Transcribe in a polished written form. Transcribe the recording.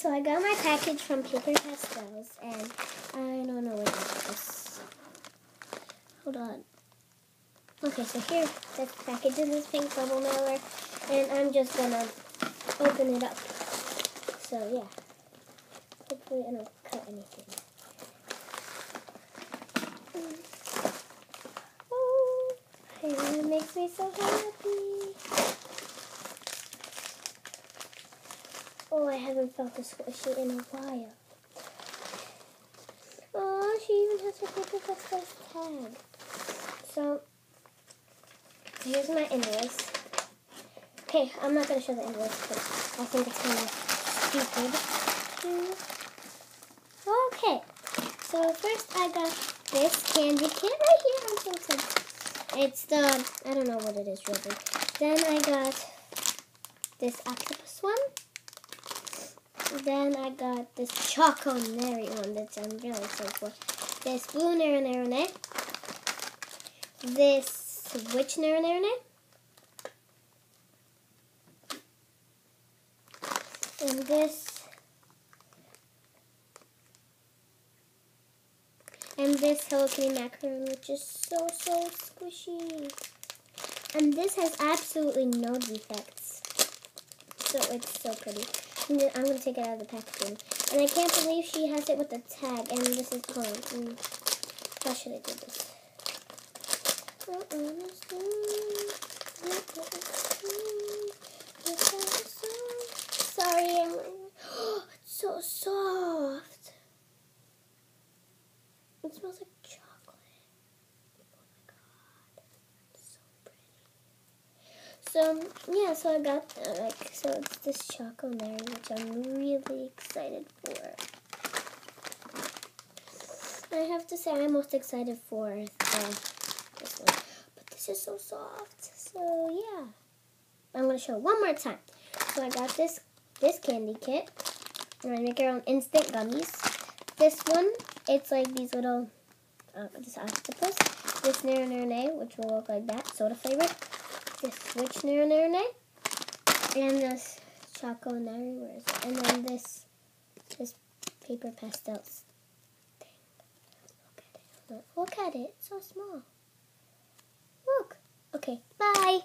So I got my package from Paper Pastels, and I don't know what it is. Hold on. Okay, so here, this package is this pink bubble mailer, and I'm just gonna open it up. So yeah, hopefully I don't cut anything. Oh, it makes me so happy. Oh, I haven't felt this squishy in a while. Oh, she even has her Paper Pastels tag. So, here's my invoice. Okay, I'm not going to show the invoice because I think it's kind of stupid. Okay, so first I got this candy kit right here. I'm so excited. It's the, I don't know what it is really. Then I got this octopus one. Then I got this Choco-Nary one that I'm really excited for. This blue Nary, this Switch Nary, and this Hello Kitty macaron, which is so squishy. And this has absolutely no defects. So it's so pretty. I'm going to take it out of the packaging. And I can't believe she has it with the tag, and this is gone. How should I do this? Sorry, it's so soft. It smells like chocolate. Oh my god, it's so pretty. So yeah, so I got so it's this Choco-Nary, which I'm really excited for. I have to say I'm most excited for this one, but this is so soft. So yeah, I'm gonna show one more time. So I got this candy kit. I'm gonna make our own instant gummies. This one, it's like these little this octopus. This Nary, which will look like that, soda flavored. This Switch Nary, and this Choco-Nary. Where is it? And then this Paper Pastels. Look at it. It's so small. Look. Okay, bye.